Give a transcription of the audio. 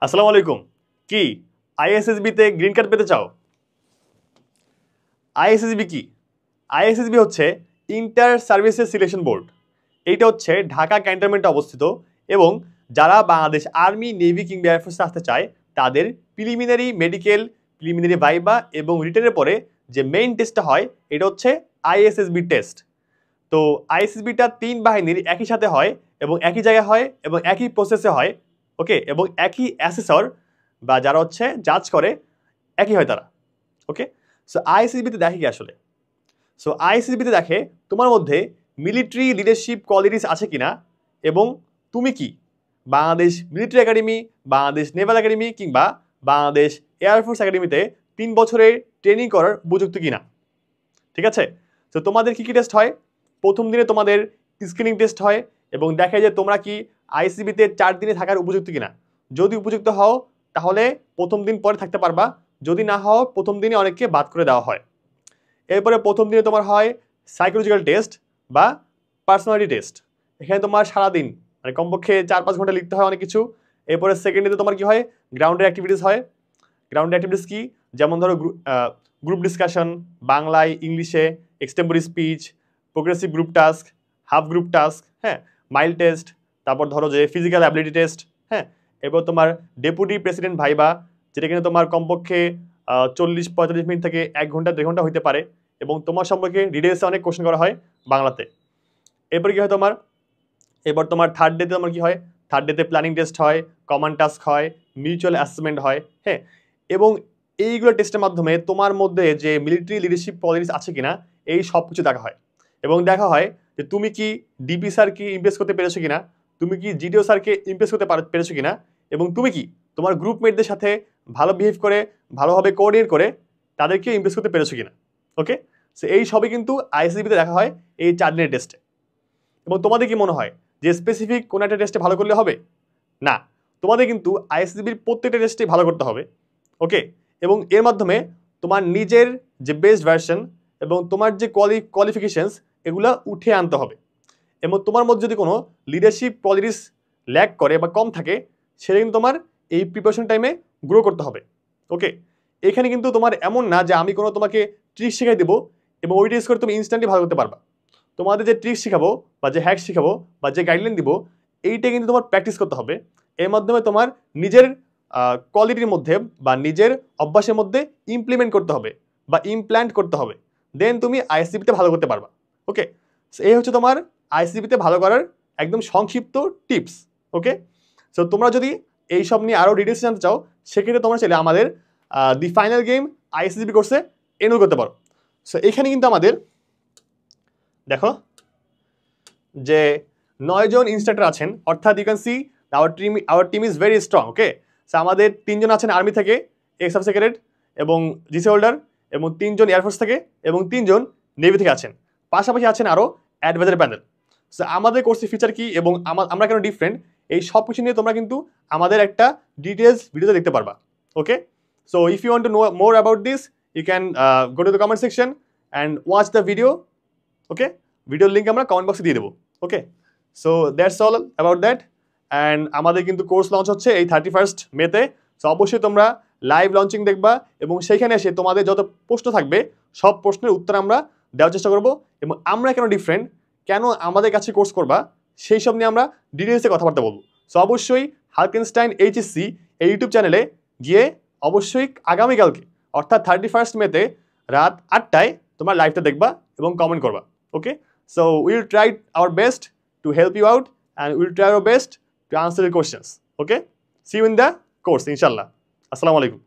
আসসালামু আলাইকুম। কি আইএসএসবি তে গ্রিন কার্ড পেতে চাও? আইএসএসবি কি? আইএসএসবি হচ্ছে ইন্টার সার্ভিসেস সিলেকশন বোর্ড। এইটা হচ্ছে ঢাকা ক্যান্টনমেন্টে অবস্থিত এবং যারা বাংলাদেশ আর্মি, নেভি কিংবা এয়ারফোর্সে আসতে চায় তাদের প্রিলিমিনারি মেডিকেল, প্রিলিমিনারি ভাইবা এবং রিটেনের পরে যে মেইন টেস্টটা হয় এটা হচ্ছে আইএসএসবি টেস্ট। তো আইএসএসবিটা 3 বাহিনীর একই সাথে হয় এবং একই জায়গায় হয় এবং একই প্রসেসে হয়। ওকে, এবং একই অ্যাসেসর বা যারা হচ্ছে জাজ করে একই হয় তারা। ওকে, সো আইএসএসবিতে দেখে কি আসলে? সো আইএসএসবিতে দেখে তোমার মধ্যে মিলিটারি লিডারশিপ কোয়ালিটিস আছে কিনা এবং তুমি কি Bangladesh military academy, Bangladesh Naval academy কিংবা বাংলাদেশ এয়ারফোর্স একাডেমিতে 3 বছরের ট্রেনিং করার উপযুক্ত কিনা। ঠিক আছে, তো তোমাদের কী কী টেস্ট হয়? প্রথম দিনে তোমাদের স্ক্রিনিং টেস্ট হয় এবং দেখে যে তোমরা কি আইসিবিতে 4 দিনে থাকার উপযুক্ত কিনা। যদি উপযুক্ত হও তাহলে প্রথম দিন পরে থাকতে পারবা, যদি না হও প্রথম দিনে অনেককে বাদ করে দেওয়া হয়। এরপরে প্রথম দিনে তোমার হয় সাইকোলজিক্যাল টেস্ট বা পার্সোনালিটি টেস্ট। এখানে তোমার সারাদিন মানে কমপক্ষে 4-5 ঘন্টা লিখতে হয় অনেক কিছু। এরপরে সেকেন্ড ডেতে তোমার কি হয়, গ্রাউন্ডের অ্যাক্টিভিটিস হয়। গ্রাউন্ড অ্যাক্টিভিটিস কি? যেমন ধরো গ্রুপ ডিসকাশন, বাংলায়, ইংলিশে, extemporary speech, progressive group task, half group task, হ্যাঁ, মাইল টেস্ট, তারপর ধরো যে ফিজিক্যাল অ্যাবিলিটি টেস্ট, হ্যাঁ। এরপর তোমার ডেপুটি প্রেসিডেন্ট ভাইবা, যেটা কিনা তোমার কমপক্ষে 40-45 মিনিট থেকে 1 ঘন্টা 1.5 ঘন্টা হতে পারে এবং তোমার সম্পর্কে ডিটেলসে অনেক কোশ্চেন করা হয় বাংলাতে। এরপর কি হয় তোমার, এবার তোমার থার্ড ডেতে তোমার কি হয়, থার্ড ডেতে প্ল্যানিং টেস্ট হয়, কমন টাস্ক হয়, মিউচুয়াল অ্যাসেসমেন্ট হয়, হ্যাঁ। এবং এইগুলো টেস্টের মাধ্যমে তোমার মধ্যে যে মিলিটারি লিডারশিপ কোয়ালিটিস আছে কিনা এই সব কিছু দেখা হয় এবং দেখা হয় যে তুমি কি ডিপি স্যারকে ইমপ্রেস করতে পেরেছো কিনা, তুমি কি জিডিও স্যারকে ইমপ্রেস করতে পেরেছো কিনা এবং তুমি কি তোমার গ্রুপমেটদের সাথে ভালো বিহেভ করে, ভালোভাবে কোঅর্ডিনেট করে তাদেরকে ইমপ্রেস করতে পেরেছো কিনা। ওকে, সো এই সবই কিন্তু আইএসএসবিতে দেখা হয় এই 4 দিনের টেস্টে। এবং তোমাদের কি মনে হয় যে স্পেসিফিক কোনো একটা টেস্টে ভালো করলে হবে? না, তোমাদের কিন্তু আইএসএসবির প্রত্যেকটা টেস্টে ভালো করতে হবে। ওকে, এবং এর মাধ্যমে তোমার নিজের যে বেস্ট ভার্সন এবং তোমার যে কোয়ালিফিকেশনস এগুলো উঠে আনতে হবে। এবং তোমার মধ্যে যদি কোনো লিডারশিপ কোয়ালিটিস ল্যাক করে বা কম থাকে সেটা কিন্তু তোমার এই প্রিপারেশন টাইমে গ্রো করতে হবে। ওকে, এখানে কিন্তু তোমার এমন না যে আমি কোনো তোমাকে ট্রিক শেখাই দেবো এবং ওই টেস্ট করে তুমি ইনস্ট্যান্টলি ভালো করতে পারবা। তোমাদের যে ট্রিক শেখাবো বা যে হ্যাক শেখাবো বা যে গাইডলাইন দিব এইটা কিন্তু তোমার প্র্যাকটিস করতে হবে। এর মাধ্যমে তোমার নিজের কোয়ালিটির মধ্যে বা নিজের অভ্যাসের মধ্যে ইমপ্লিমেন্ট করতে হবে বা ইমপ্ল্যান্ট করতে হবে, দেন তুমি আইএসসিবিতে ভালো করতে পারবা। ওকে, এই হচ্ছে তোমার আইএসসিবিতে ভালো করার একদম সংক্ষিপ্ত টিপস। ওকে, সো তোমরা যদি এইসব নিয়ে আরও ডিটেলস জানতে চাও সেক্ষেত্রে তোমরা চাইলে আমাদের দি ফাইনাল গেম আইএসসিবি কোর্সে এনরোল করতে পারো। সো এখানে কিন্তু আমাদের দেখো যে 9 জন ইনস্ট্রাক্টর আছেন, অর্থাৎ you can see our team is very strong. Okay, so আমাদের 3 জন আছেন আর্মি থেকে, এক্স সাব সেক্রেটারি এবং জিসি হোল্ডার, এবং 3 জন এয়ারফোর্স থেকে এবং 3 জন নেভি থেকে আছেন। পাশাপাশি আছেন আরও অ্যাডভাইজারি প্যানেল। সো আমাদের কোর্সের ফিচার কি এবং আমরা কেন ডিফারেন্ট, এই সব কিছু নিয়ে তোমরা কিন্তু আমাদের একটা ডিটেলস ভিডিওতে দেখতে পারবা। Okay, so if you want to know more about this you can go to the comment section and watch the video. Okay, ভিডিওর লিঙ্ক আমরা কমেন্ট বক্সে দিয়ে দেবো। Okay, so that's all about that. And আমাদের কিন্তু course launch হচ্ছে এই 31 মেতে। সো অবশ্যই তোমরা লাইভ লঞ্চিং দেখবা এবং সেইখানে এসে তোমাদের যত প্রশ্ন থাকবে সব প্রশ্নের উত্তর আমরা দেওয়ার চেষ্টা করবো এবং আমরা কেন ডিফারেন্ট, কেন আমাদের কাছে কোর্স করবা সেই সব নিয়ে আমরা ডিটেলসে কথাবার্তা বলবো। সো অবশ্যই হালকেনস্টাইন এইচএসসি এই ইউটিউব চ্যানেলে গিয়ে অবশ্যই আগামীকালকে অর্থাৎ 31 মেতে রাত 8টায় তোমরা লাইভটা দেখবা এবং কমেন্ট করবা। ওকে, so we'll try our best to help you out and we'll try our best to answer your questions. Okay, see you in the course inshallah. Assalamu alaikum.